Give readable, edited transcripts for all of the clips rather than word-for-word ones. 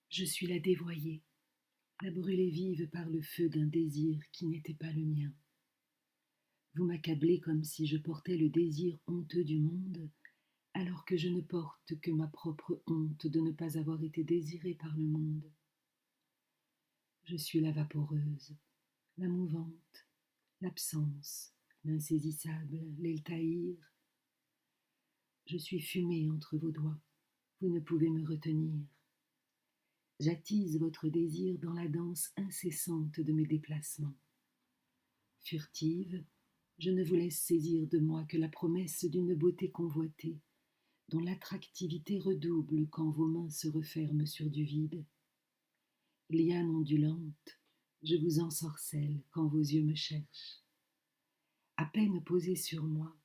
Je suis la dévoyée, la brûlée vive par le feu d'un désir qui n'était pas le mien. Vous m'accablez comme si je portais le désir honteux du monde, alors que je ne porte que ma propre honte de ne pas avoir été désirée par le monde. Je suis la vaporeuse, la mouvante, l'absence, l'insaisissable, l'Eltaïr. Je suis fumée entre vos doigts, vous ne pouvez me retenir. J'attise votre désir dans la danse incessante de mes déplacements. Furtive, je ne vous laisse saisir de moi que la promesse d'une beauté convoitée, dont l'attractivité redouble quand vos mains se referment sur du vide. Liane ondulante, je vous ensorcelle quand vos yeux me cherchent. À peine posés sur moi,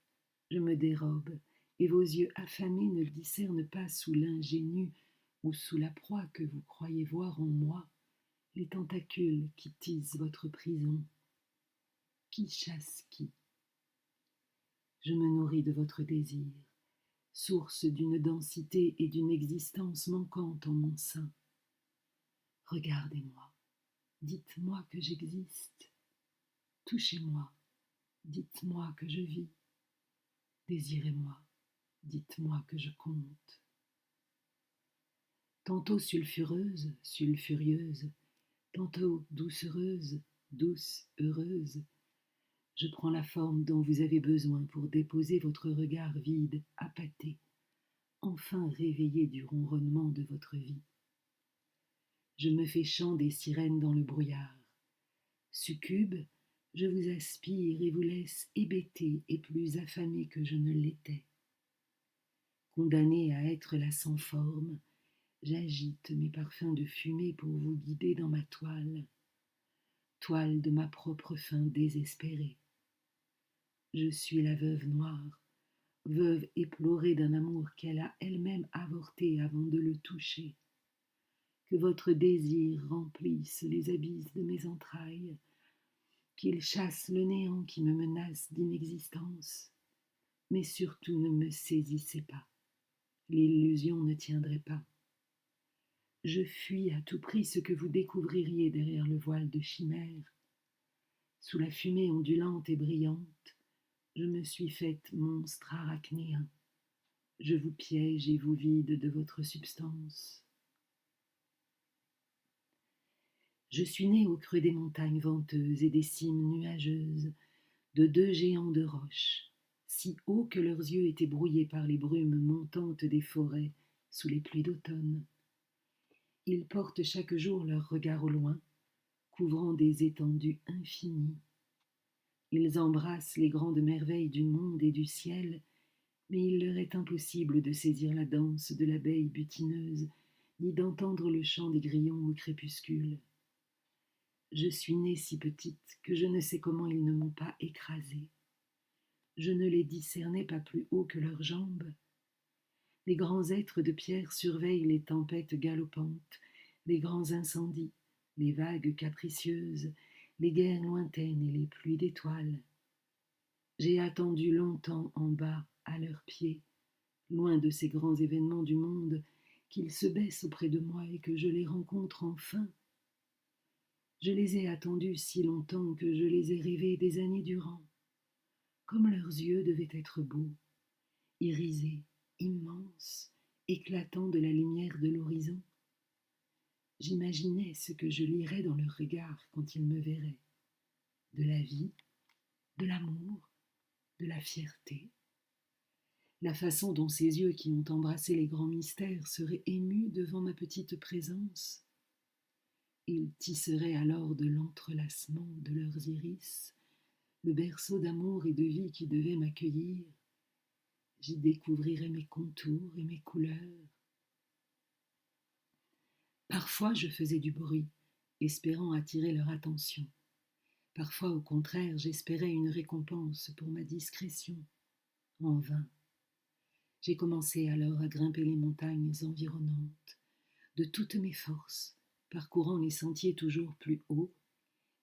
je me dérobe, et vos yeux affamés ne discernent pas sous l'ingénu ou sous la proie que vous croyez voir en moi les tentacules qui tisent votre prison. Qui chasse qui? Je me nourris de votre désir, source d'une densité et d'une existence manquante en mon sein. Regardez-moi, dites-moi que j'existe. Touchez-moi, dites-moi que je vis. Désirez-moi, dites-moi que je compte. Tantôt sulfureuse, sulfurieuse, tantôt doucereuse, douce, heureuse, je prends la forme dont vous avez besoin pour déposer votre regard vide, appâté, enfin réveillé du ronronnement de votre vie. Je me fais chant des sirènes dans le brouillard. Succube, je vous aspire et vous laisse hébété et plus affamé que je ne l'étais. Condamné à être la sans forme, j'agite mes parfums de fumée pour vous guider dans ma toile, toile de ma propre fin désespérée. Je suis la veuve noire, veuve éplorée d'un amour qu'elle a elle-même avorté avant de le toucher. Que votre désir remplisse les abysses de mes entrailles, qu'il chasse le néant qui me menace d'inexistence, mais surtout ne me saisissez pas, l'illusion ne tiendrait pas. Je fuis à tout prix ce que vous découvririez derrière le voile de chimère. Sous la fumée ondulante et brillante, je me suis faite monstre arachnéen. Je vous piège et vous vide de votre substance. Je suis née au creux des montagnes venteuses et des cimes nuageuses, de deux géants de roche, si hauts que leurs yeux étaient brouillés par les brumes montantes des forêts sous les pluies d'automne. Ils portent chaque jour leur regard au loin, couvrant des étendues infinies. Ils embrassent les grandes merveilles du monde et du ciel, mais il leur est impossible de saisir la danse de l'abeille butineuse, ni d'entendre le chant des grillons au crépuscule. Je suis née si petite que je ne sais comment ils ne m'ont pas écrasée. Je ne les discernais pas plus haut que leurs jambes. Les grands êtres de pierre surveillent les tempêtes galopantes, les grands incendies, les vagues capricieuses, les guerres lointaines et les pluies d'étoiles. J'ai attendu longtemps en bas, à leurs pieds, loin de ces grands événements du monde, qu'ils se baissent auprès de moi et que je les rencontre enfin. Je les ai attendus si longtemps que je les ai rêvés des années durant. Comme leurs yeux devaient être beaux, irisés, immenses, éclatants de la lumière de l'horizon. J'imaginais ce que je lirais dans leur regard quand ils me verraient. De la vie, de l'amour, de la fierté. La façon dont ces yeux qui ont embrassé les grands mystères seraient émus devant ma petite présence. Ils tisseraient alors de l'entrelacement de leurs iris le berceau d'amour et de vie qui devait m'accueillir. J'y découvrirais mes contours et mes couleurs. Parfois je faisais du bruit, espérant attirer leur attention. Parfois au contraire j'espérais une récompense pour ma discrétion. En vain. J'ai commencé alors à grimper les montagnes environnantes, de toutes mes forces, parcourant les sentiers toujours plus hauts,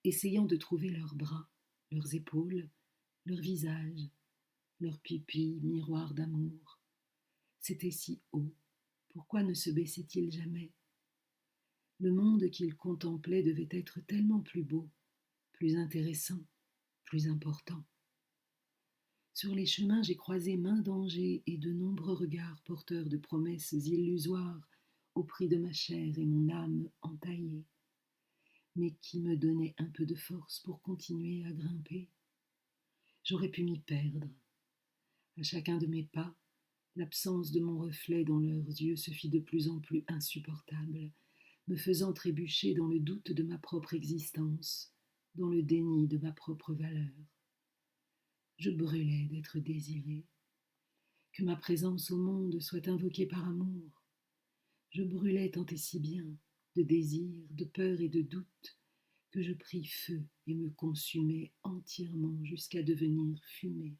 essayant de trouver leurs bras, leurs épaules, leurs visages, leurs pupilles, miroirs d'amour. C'était si haut, pourquoi ne se baissait-il jamais? Le monde qu'il contemplait devait être tellement plus beau, plus intéressant, plus important. Sur les chemins, j'ai croisé maints dangers et de nombreux regards porteurs de promesses illusoires au prix de ma chair et mon âme entaillée, mais qui me donnaient un peu de force pour continuer à grimper. J'aurais pu m'y perdre. À chacun de mes pas, l'absence de mon reflet dans leurs yeux se fit de plus en plus insupportable, me faisant trébucher dans le doute de ma propre existence, dans le déni de ma propre valeur. Je brûlais d'être désirée, que ma présence au monde soit invoquée par amour. Je brûlais tant et si bien, de désir, de peur et de doute, que je pris feu et me consumai entièrement jusqu'à devenir fumée.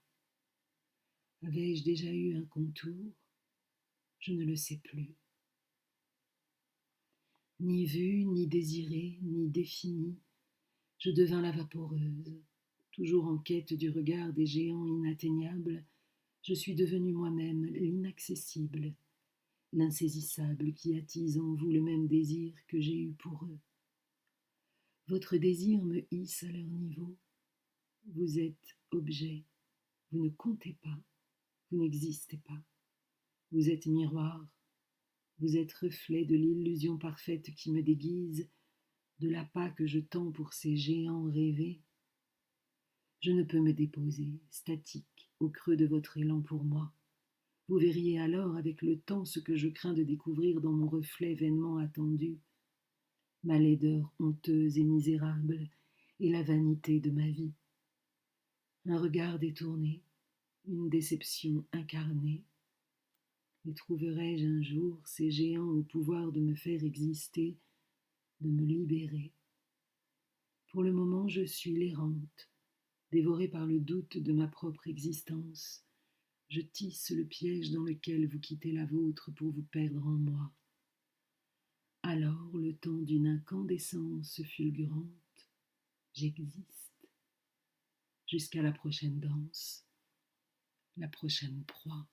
Avais-je déjà eu un contour? Je ne le sais plus. Ni vue, ni désirée, ni définie, je devins la vaporeuse. Toujours en quête du regard des géants inatteignables, je suis devenue moi-même l'inaccessible, l'insaisissable qui attise en vous le même désir que j'ai eu pour eux. Votre désir me hisse à leur niveau. Vous êtes objet, vous ne comptez pas, vous n'existez pas. Vous êtes miroir, vous êtes reflet de l'illusion parfaite qui me déguise, de l'appât que je tends pour ces géants rêvés. Je ne peux me déposer, statique, au creux de votre élan pour moi. Vous verriez alors avec le temps ce que je crains de découvrir dans mon reflet vainement attendu, ma laideur honteuse et misérable, et la vanité de ma vie. Un regard détourné, une déception incarnée. Les trouverai-je un jour, ces géants au pouvoir de me faire exister, de me libérer? Pour le moment, je suis l'errante, dévorée par le doute de ma propre existence. Je tisse le piège dans lequel vous quittez la vôtre pour vous perdre en moi. Alors, le temps d'une incandescence fulgurante, j'existe. Jusqu'à la prochaine danse, la prochaine proie.